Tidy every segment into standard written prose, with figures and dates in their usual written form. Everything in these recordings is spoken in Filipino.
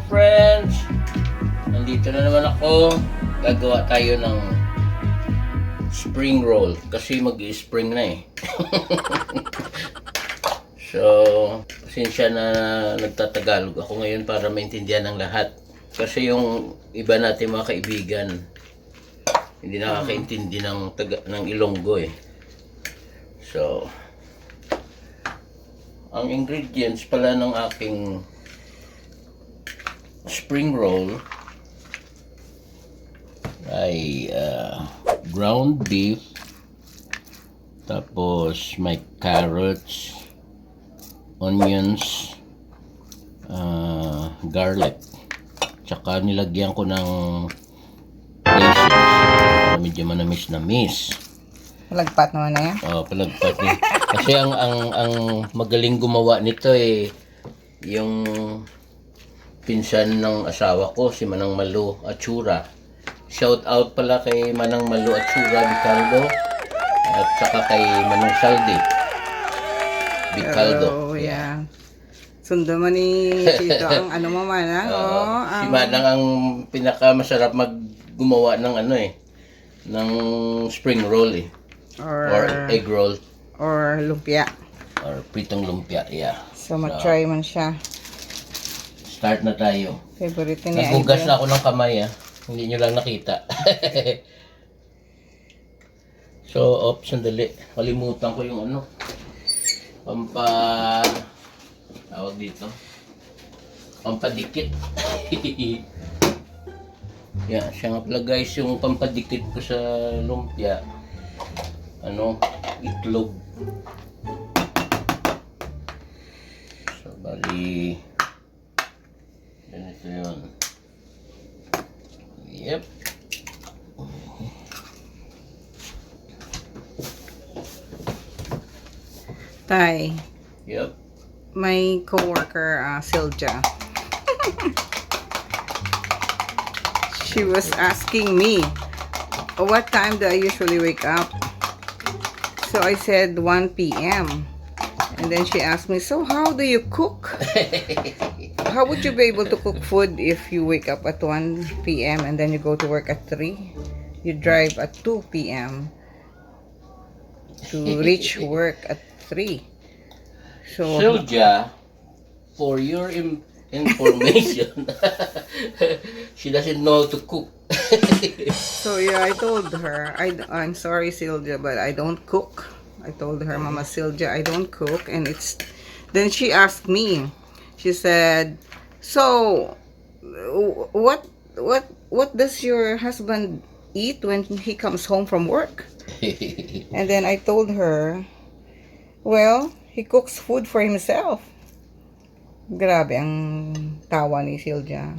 friends! Nandito na naman ako. Gagawa tayo ng spring roll kasi mag-spring na eh. So, pasensya na nagtatagalog ako ngayon para maintindihan ng lahat. Kasi yung iba natin mga kaibigan hindi nakakaintindi ng Ilonggo eh. So, ang ingredients pala ng aking spring roll ay ground beef, tapos may carrots, onions, garlic, tsaka nilagyan ko ng raisins para medyo manamis-namis. Palagpat naman na yan. Palagpat niya. Kasi ang magaling gumawa nito eh yung pinsan ng asawa ko, si Manang Malu Atsura. Shout out pala kay Manang Malu Atsura Bicaldo at saka kay Manong Saldi Bicaldo. Oh, yeah. Sundo mo ni Chito ang ano mo man, ha? Si Manang ang pinakamasarap gumawa ng ng spring roll eh. Or egg roll. Or lumpia. Or pritong lumpia, yeah. So, mag-try man siya. Start na tayo. Favorite ni Naghugas na ako ng kamay, ah. Hindi nyo lang nakita. So, sandali. Kalimutan ko yung tawag dito. Pampadikit. Yan, siya nga pala guys, yung pampadikit ko sa lumpia. Itlog. So, bali, ganito yun. Yep. Tay. Yep. My coworker, Silja. She was asking me, what time do I usually wake up? So I said 1 p.m. And then she asked me, so how do you cook? How would you be able to cook food if you wake up at 1 p.m. and then you go to work at 3? You drive at 2 p.m. to reach work at 3. So, Silja, for your information, she doesn't know how to cook. so yeah, I told her, I'm sorry Silja, but I don't cook. I told her, Mama Silja, I don't cook. And then she asked me, she said, so what does your husband eat when he comes home from work? And then I told her, well, he cooks food for himself. Grabe ang tawa ni Silja.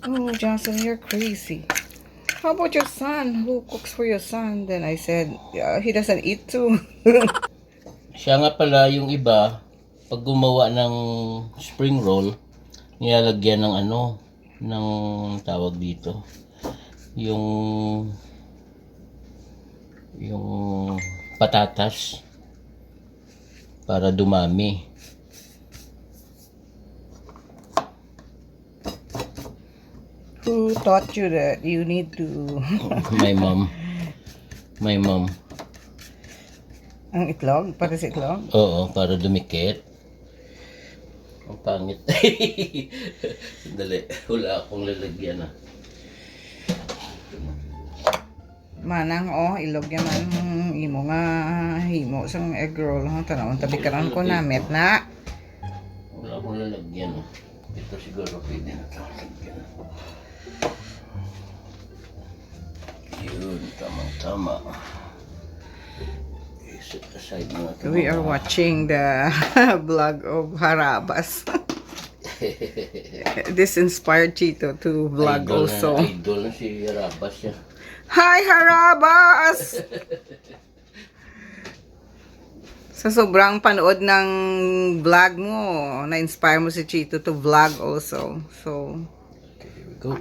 Oh, Johnson, you're crazy. How about your son? Who cooks for your son? Then I said, yeah, he doesn't eat too. Siya nga pala, yung iba, pag gumawa ng spring roll, nilalagyan ng ng tawag dito. Yung patatas para dumami. Who taught you that you need to... My mom. Ang itlog? Para sa itlog? Oo, para dumikit. Ang pangit. Sandali, wala akong lalagyan Manang, ilog yaman. Imo nga, himo sang egg roll. Tanawang tabi karan ko na, met na. Wala akong lalagyan. Ito siguro pwede na ito lalagyan. Yun, tamang-tama. Set aside mo ito. We are watching the vlog of Harabas. This inspired Chito to vlog also. Idol na si Harabas siya. Hi, Harabas! Sa sobrang panood ng vlog mo, na-inspire mo si Chito to vlog also. So, okay, here we go.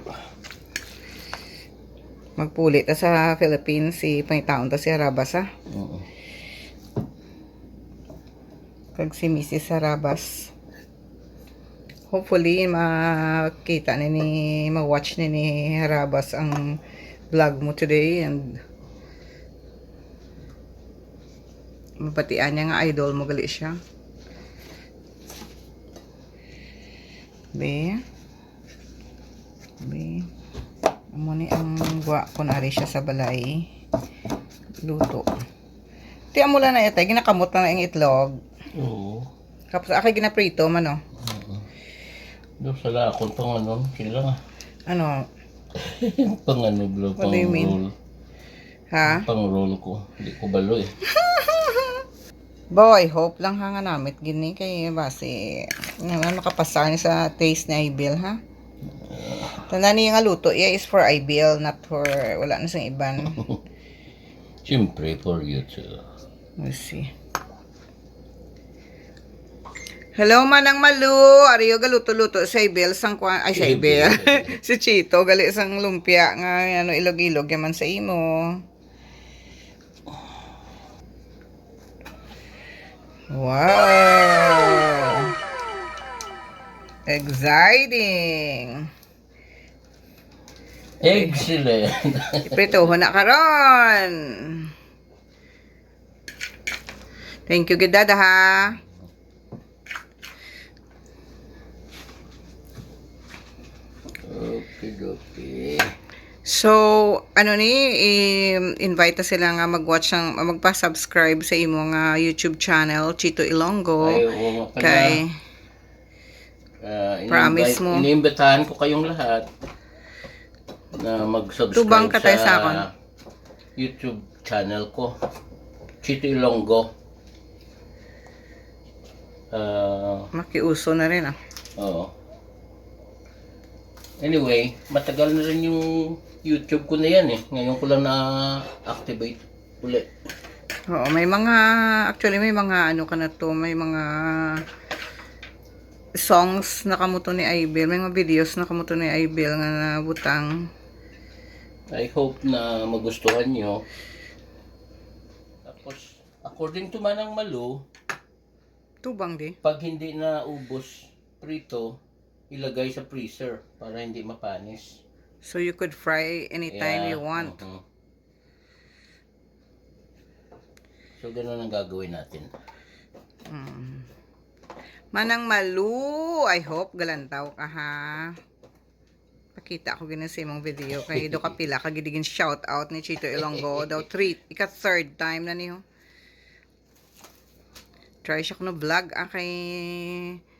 Magpulit ta sa Philippines si pangitaon ta si Harabas, ha? Oo. Kag si Mrs. Harabas. Hopefully, makita ma-watch ni Harabas ang vlog mo today and mapatian niya nga idol mo gali siya. Be. Amo ni ang guwa kunari siya sa balay. Luto. Ti amo lang na yata, ginakamot na ang itlog. Oo. Tapos akay ginaprito man no. Doon sa lakon pang ano, sila. Ano? Pang ano, bro, What pang do you mean? roll. Ha? Pang roll ko. Hindi ko balo eh. Boy, hope lang ha nga namit gini kay base nga makapasa ni sa taste ni Ibil ha. Tanda niya nga luto, yeah, is for Ibil, not for wala na sang iban. Siyempre, for you too. We'll see. Hello manang Malu, ariyo galuto-luto sa Ibil sang ay sa Ibil. Si Chito gali sang lumpia nga ano ilog-ilog yaman sa imo. Wow! Exciting! Excellent! Ipritoho na karon. Thank you, good dada ha. Okay. So, ano ni, invite na sila nga mag-watch ng, magpa-subscribe sa imo nga YouTube channel, Chito Ilonggo. Ay, oo nga pala. Kay, promise mo. Iniimbitahan ko kayong lahat na Tubang mag-subscribe ka tayo sa akon. YouTube channel ko, Chito Ilonggo. Makiuso na rin ah. Oo. Anyway, matagal na rin yung YouTube ko na yan eh. Ngayon ko lang na-activate ulit. Oo, may mga, actually may mga ano ka na to, may mga songs na kamuto ni Ibil, may mga videos na kamuto ni Ibil nga nabutang. I hope na magustuhan nyo. Tapos, according to Manang Malu, Tubang di. pag hindi na ubos prito, ilagay sa freezer para hindi mapanis. So you could fry anytime you want. So, ganun ang gagawin natin. Manang Malu, I hope galantaw ka ha. Pakita ko gina sa imong video kay do kapila kagidigin shout out ni Chito Ilonggo daw third time na niyo. Try siya kuno vlog kay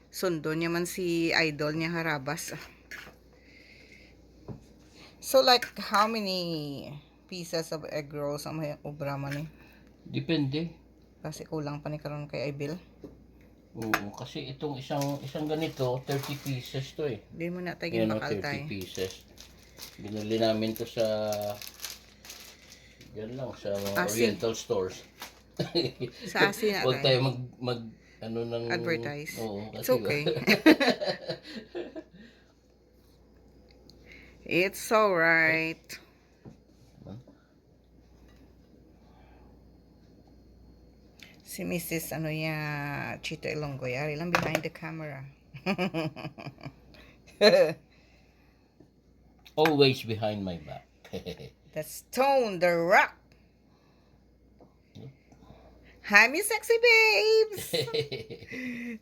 sundo niya man si idol niya Harabas. So like how many pieces of egg rolls ang may obra man eh? Depende. Kasi kulang pa ni karon kay Ibil. Oo, kasi itong isang ganito, 30 pieces to eh. Di mo na tayo Yan o, bakal 30 tayo. pieces. Binili namin to sa yan lang, sa mga Asin. oriental stores. Sa asin na Huwag tayo mag ano ng advertise. Oo, kasi It's okay. It's alright. Si Mrs. ano ya Chito Ilonggo yari lang behind the camera. Always behind my back. The stone, the rock. Hi, me sexy babes.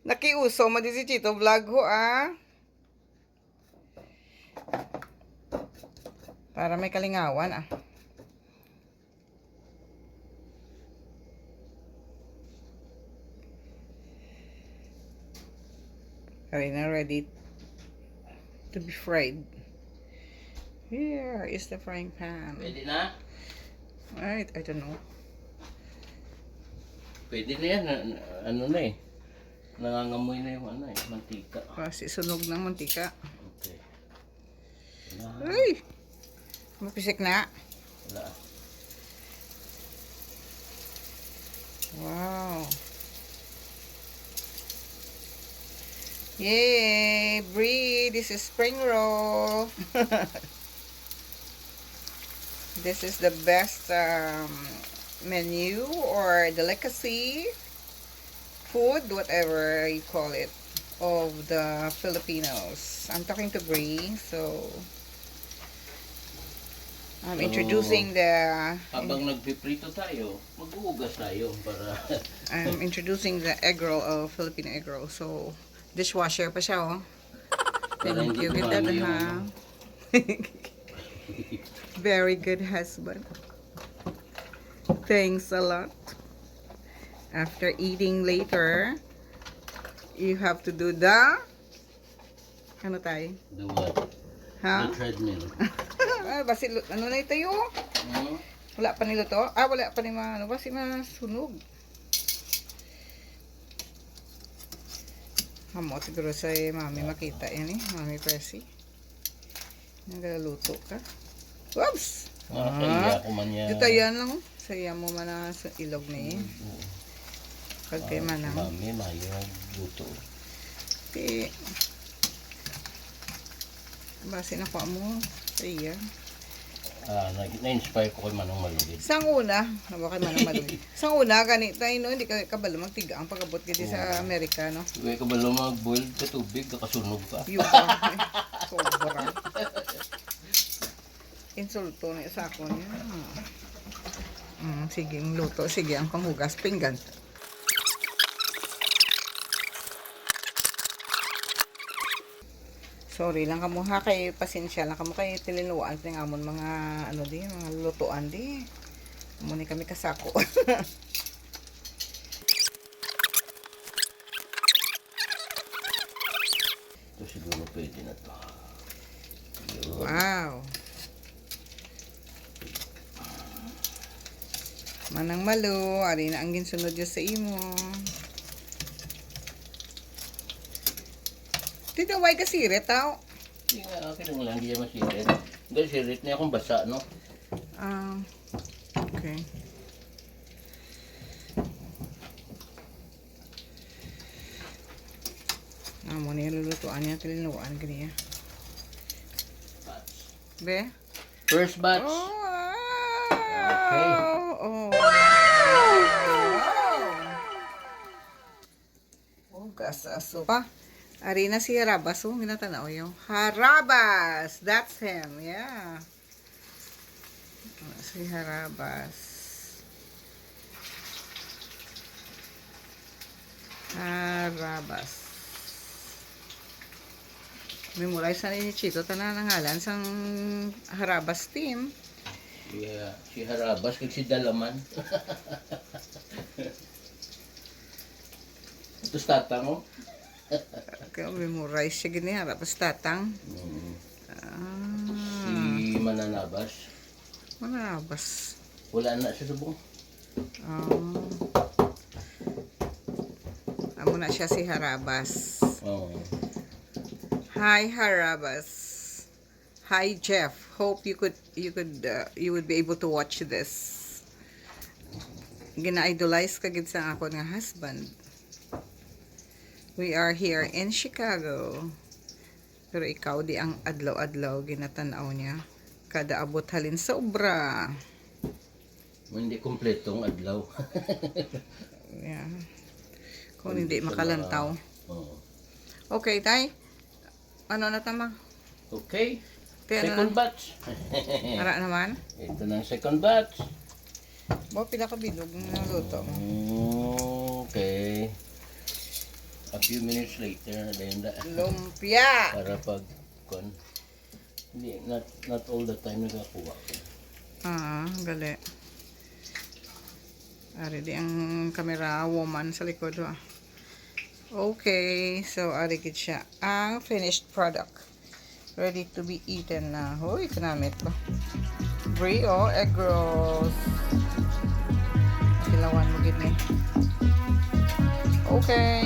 Nakiuso mo di si Chito vlog ho ah. Para may kalingawan ah. Okay, now ready to be fried. Here is the frying pan. Pwede na? Alright, I don't know. Pwede na yan. Ano na eh. Nangangamoy na yung ano eh, mantika. Kasi sunog ng mantika. Okay. Ay! Mapisik na. Wala. Wow. Yay! Brie! This is spring roll. This is the best menu or delicacy, food, whatever you call it. of the Filipinos. I'm talking to Bree, so I'm introducing the Habang nagpiprito tayo, maghuhugas tayo para I'm introducing the egg roll of Filipino egg roll. So dishwasher pa siya, oh. para Thank hindi you, good dad, dumami yung ha. Very good husband. Thanks a lot. After eating later, you have to do the ano tayo? the what? Ha? The treadmill. Basil, ano na ito yung? Hmm? Wala pa nilo to? Wala pa ni ano ba? Si masunog. Hamo, siguro sa mami makita yan eh. Mami Pressy. Nagluto ka. Whoops! Kaya ko man yan. Dito yan lang. Saya mo man na sa ilog na yun. Pag kayo man ang. Mami, mayo luto. Okay. Base na ko mo. Saya. Na-inspire ko kay Manong Malugid. Sang una, bakit man ang malugid. Sang una, ganito no, hindi ka kabalo magtiga ang pagabot kasi sa Amerika, no? Huwag ka ba lang mag-boil ka tubig, kakasunog ka. Yung pa. Sobra. Insulto na sa ako niya. Sige, ang luto. Sige, ang panghugas. Pinggan. Sorry lang kamo ha, kay pasensya lang kamo kay tilinuan ng amon mga ano di, mga lutuan di. Muni kami kasako. Ito siguro pwede na to. Yun. Wow. Manang malo, ari na ang ginsunod yun sa imo. Dito, why ka sirit, tao? Hindi nga, okay lang lang, hindi yan masirit. Hindi, sirit niya akong basa, no? Okay. Mo na lulutuan niya, tilinuan ganiya. Be? First batch. Oh, Okay. oh. Oh, gasaso pa. Ari na si Harabas. Oh, ginatanaw yung Harabas. That's him. Yeah. Si Harabas. Harabas. Memorize na ni Chito. Tanan ang ngalan sang Harabas team. Yeah, si Harabas kag si Dalaman. Ito tatang, oh. Kaya memorize siya gini. Harabas tatang. Si Mananabas. Harabas. Wala na siya subong. Amo na siya si Harabas. Oh. Hi Harabas. Hi Jeff. Hope you would be able to watch this. Gina-idolize ka gid sa ako nga husband. We are here in Chicago. Pero ikaw di ang adlaw-adlaw ginatanaw niya. Kada abot halin sobra. Hindi kompletong adlaw. Yeah. Kung hindi makalantaw. Oh. Okay, tay. Ano na tama? Okay. Pero Second batch. Ara naman. Ito na ang second batch. Bo pila ka bilog ng luto. Okay. A few minutes later, then Lumpia. para pag hindi, not all the time nagakuha ko. Gali. Ari di ang camera woman sa likod ha. Okay, so ari gid siya ang finished product. Ready to be eaten na. Hoy, kanamit ba? Brio, Eggrolls. Kilawan mo gid ni. Okay.